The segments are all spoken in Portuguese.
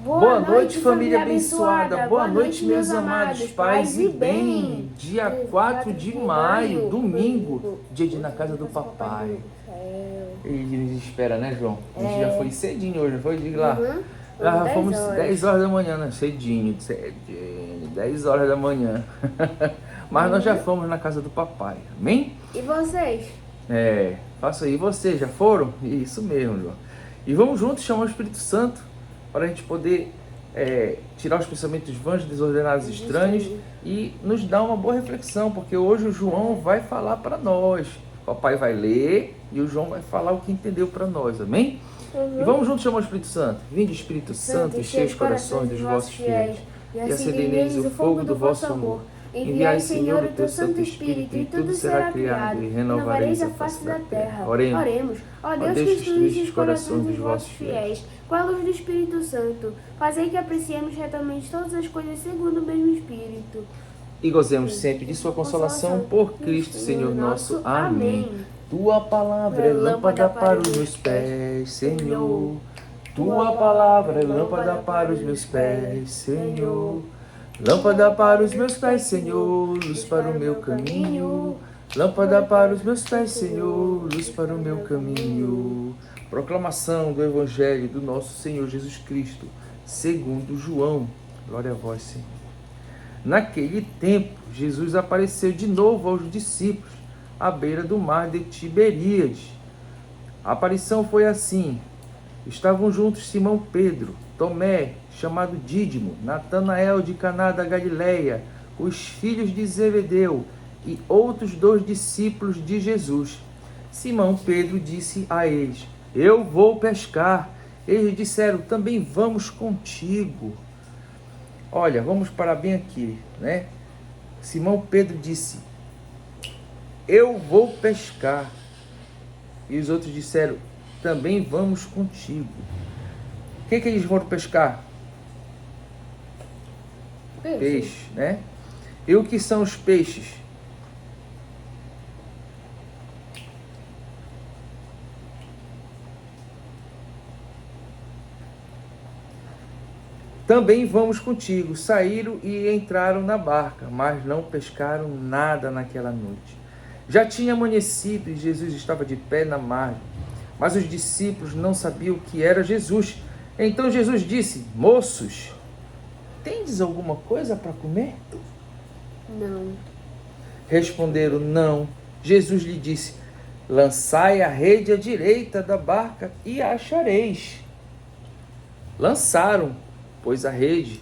Boa noite, família abençoada. Boa noite, meus amados pais e bem. Dia 4 de maio, domingo, dia de ir na casa do papai. Ele nos espera, né, João? A gente já foi cedinho hoje, foi? Diga lá. Já fomos 10 horas da manhã, né? Cedinho, 10 horas da manhã. Mas nós já fomos na casa do papai, amém? E vocês? Faça aí. E vocês, já foram? Isso mesmo, João. E vamos juntos chamar o Espírito Santo para a gente poder tirar os pensamentos vãos, desordenados, estranhos e nos dar uma boa reflexão, porque hoje o João vai falar para nós. O papai vai ler e o João vai falar o que entendeu para nós, amém? E vamos juntos chamar o Espírito Santo. Vinde, Espírito Santo, enchei os corações dos vossos fiéis e acendei neles o fogo do vosso amor. Enviai, Senhor, o teu Santo Espírito, e tudo será criado, e renovareis a face da terra. Oremos. Ó Deus, que instruísse os corações dos vossos fiéis, com a luz do Espírito Santo, fazei que apreciemos retamente todas as coisas segundo o mesmo Espírito. E gozemos sempre de sua consolação por Cristo, Senhor nosso. Amém. Tua palavra é lâmpada para os meus pés, Senhor. Tua palavra é lâmpada para os meus pés, Senhor. Lâmpada para os meus pés, Senhor, luz para o meu caminho. Lâmpada para os meus pés, Senhor, luz para o meu caminho. Proclamação do Evangelho do nosso Senhor Jesus Cristo, segundo João. Glória a vós, Senhor. Naquele tempo, Jesus apareceu de novo aos discípulos, à beira do mar de Tiberíades. A aparição foi assim. Estavam juntos Simão Pedro, Tomé, chamado Dídimo, Natanael de Caná da Galileia, os filhos de Zebedeu e outros 2 discípulos de Jesus. Simão Pedro disse a eles: Eu vou pescar. Eles disseram: Também vamos contigo. Olha, vamos parar bem aqui, né? Simão Pedro disse: Eu vou pescar. E os outros disseram: Também vamos contigo. O que eles foram pescar? Peixe, né? E o que são os peixes? Também vamos contigo. Saíram e entraram na barca, mas não pescaram nada naquela noite. Já tinha amanhecido e Jesus estava de pé na margem, mas os discípulos não sabiam que era Jesus. Então Jesus disse: Moços, tendes alguma coisa para comer? Não. Responderam: Não. Jesus lhe disse: Lançai a rede à direita da barca e a achareis. Lançaram, pois, a rede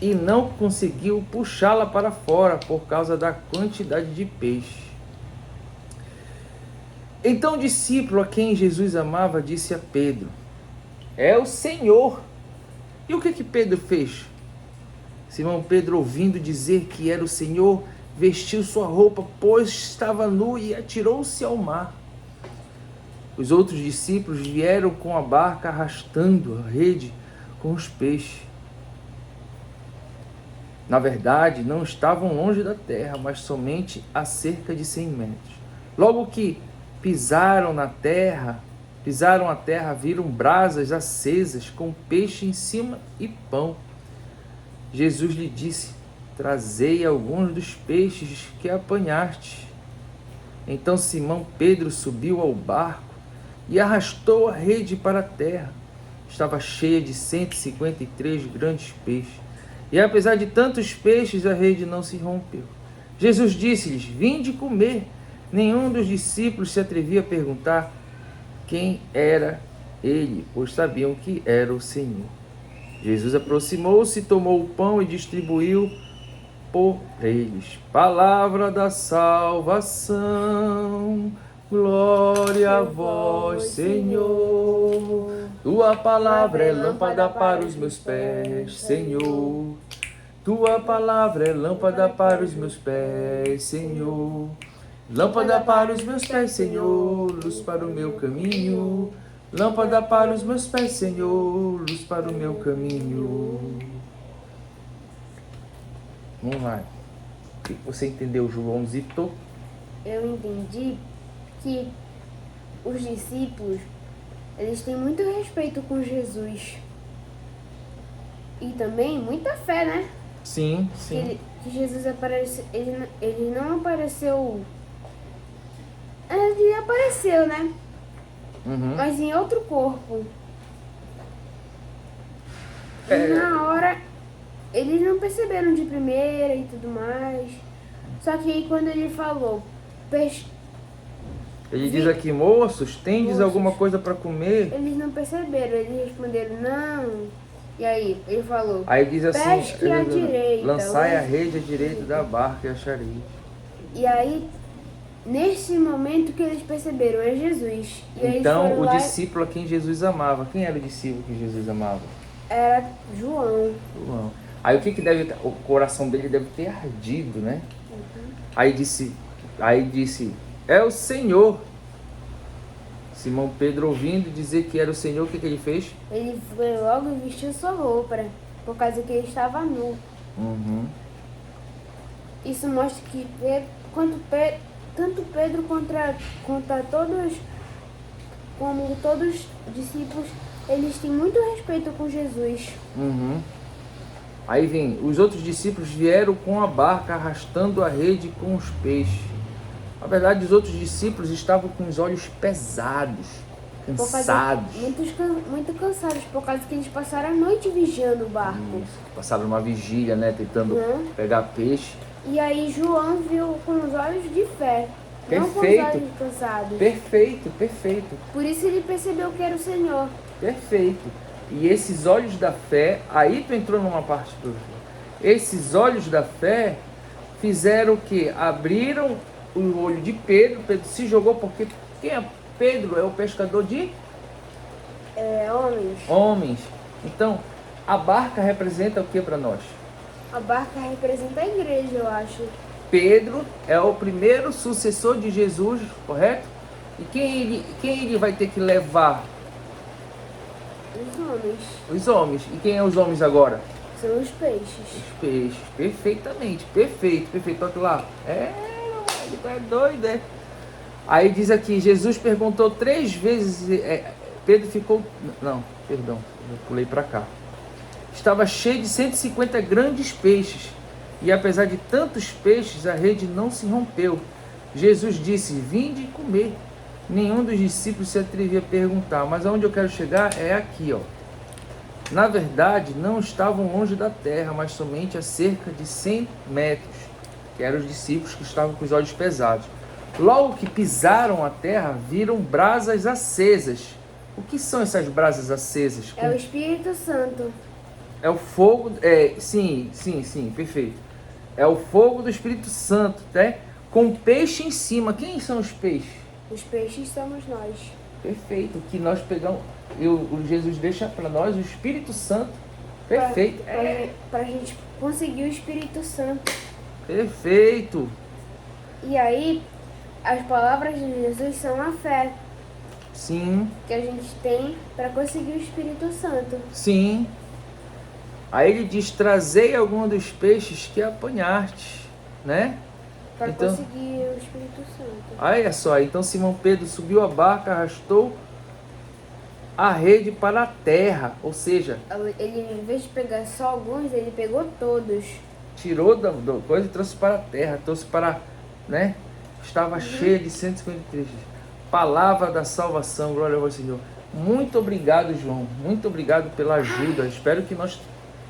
e não conseguiu puxá-la para fora por causa da quantidade de peixe. Então o discípulo a quem Jesus amava disse a Pedro: É o Senhor. E o que Pedro fez? Simão Pedro, ouvindo dizer que era o Senhor, vestiu sua roupa, pois estava nu, e atirou-se ao mar. Os outros discípulos vieram com a barca, arrastando a rede com os peixes. Na verdade, não estavam longe da terra, mas somente a cerca de 100 metros. Logo que pisaram a terra, viram brasas acesas com peixe em cima e pão. Jesus lhe disse: Trazei alguns dos peixes que apanhaste. Então Simão Pedro subiu ao barco e arrastou a rede para a terra. Estava cheia de 153 grandes peixes. E apesar de tantos peixes, a rede não se rompeu. Jesus disse-lhes: Vinde comer. Nenhum dos discípulos se atrevia a perguntar quem era ele, pois sabiam que era o Senhor. Jesus aproximou-se, tomou o pão e distribuiu por eles. Palavra da salvação. Glória a vós, Senhor. Tua palavra é lâmpada para os meus pés, Senhor. Tua palavra é lâmpada para os meus pés, Senhor. Lâmpada para os meus pés, Senhor, luz para o meu caminho. Lâmpada para os meus pés, Senhor, luz para o meu caminho. Vamos lá. O que você entendeu, Joãozito? Eu entendi que os discípulos, eles têm muito respeito com Jesus. E também muita fé, né? Sim, sim. Que Jesus apareceu, ele não apareceu. Ele apareceu, né? Uhum. Mas em outro corpo. E na hora, eles não perceberam de primeira e tudo mais. Só que aí quando ele falou, ele diz aqui, moços, tendes alguma coisa para comer? Eles não perceberam, eles responderam, não. E aí, ele falou, Aí diz assim, pesque à direita. lançai a rede à direita da barca e achareis. E aí, nesse momento que eles perceberam, é Jesus. E aí então, o discípulo a quem Jesus amava. Quem era o discípulo que Jesus amava? Era João. João. Aí o que deve, o coração dele deve ter ardido, né? Uhum. Aí disse, é o Senhor. Simão Pedro, ouvindo dizer que era o Senhor, o que ele fez? Ele foi logo e vestiu sua roupa, por causa que ele estava nu. Uhum. Isso mostra que tanto Pedro contra todos, como todos os discípulos, eles têm muito respeito com Jesus. Uhum. Aí vem, os outros discípulos vieram com a barca arrastando a rede com os peixes. Na verdade, os outros discípulos estavam com os olhos pesados, cansados. Muito cansados, por causa que eles passaram a noite vigiando o barco. Isso, passaram uma vigília, né, tentando pegar peixe. E aí João viu com os olhos de fé, perfeito, não com os olhos cansados. Perfeito, perfeito. Por isso ele percebeu que era o Senhor. Perfeito. E esses olhos da fé, aí tu entrou numa parte do... Esses olhos da fé fizeram o quê? Abriram o olho de Pedro. Pedro se jogou porque quem é Pedro? É o pescador de homens. Então, a barca representa o que para nós? A barca representa a igreja, eu acho. Pedro é o primeiro sucessor de Jesus, correto? E quem ele vai ter que levar? Os homens. Os homens. E quem é os homens agora? São os peixes. Os peixes. Perfeitamente. Perfeito. Olha lá. Ele é doido, é? Aí diz aqui, Jesus perguntou 3 vezes, Pedro ficou... Não, perdão, eu pulei para cá. Estava cheio de 150 grandes peixes, e apesar de tantos peixes, a rede não se rompeu. Jesus disse, vinde comer. Nenhum dos discípulos se atrevia a perguntar, mas aonde eu quero chegar é aqui, ó. Na verdade, não estavam longe da terra, mas somente a cerca de 100 metros, que eram os discípulos que estavam com os olhos pesados. Logo que pisaram a terra, viram brasas acesas. O que são essas brasas acesas? É o Espírito Santo. É o fogo, sim, perfeito. É o fogo do Espírito Santo, né? Com peixe em cima. Quem são os peixes? Os peixes somos nós. Perfeito, que nós pegamos, o Jesus deixa para nós o Espírito Santo. Perfeito. Para a gente conseguir o Espírito Santo. Perfeito. E aí, as palavras de Jesus são a fé. Sim. Que a gente tem para conseguir o Espírito Santo. Sim. Aí ele diz, trazei algum dos peixes que apanhaste, né? Para conseguir o Espírito Santo. Olha só, então Simão Pedro subiu a barca, arrastou a rede para a terra, ou seja... Ele, em vez de pegar só alguns, ele pegou todos. Tirou da coisa e trouxe para a terra, trouxe para, né? Estava cheia de 153. Palavra da salvação, glória ao Senhor. Muito obrigado, João. Muito obrigado pela ajuda. Espero que nós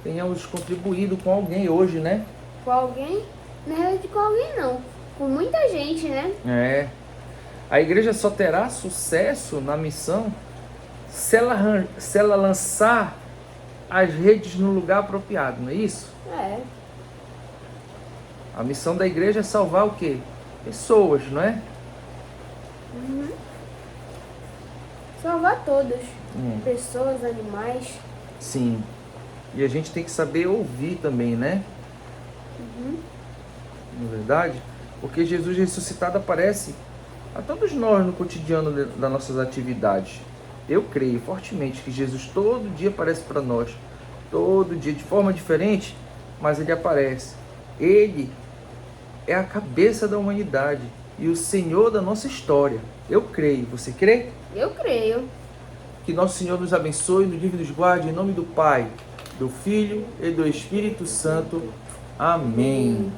tenhamos contribuído com alguém hoje, né? Com alguém? Na realidade, com alguém não. Com muita gente, né? A igreja só terá sucesso na missão se ela lançar as redes no lugar apropriado, não é isso? A missão da igreja é salvar o quê? Pessoas, não é? Salvar todos. Pessoas, animais. Sim. E a gente tem que saber ouvir também, né? Não é verdade? Porque Jesus ressuscitado aparece a todos nós no cotidiano das nossas atividades. Eu creio fortemente que Jesus todo dia aparece para nós. Todo dia, de forma diferente, mas ele aparece. Ele é a cabeça da humanidade e o Senhor da nossa história. Eu creio. Você crê? Eu creio. Que nosso Senhor nos abençoe, nos livre e nos guarde, em nome do Pai, do Filho e do Espírito Santo. Amém.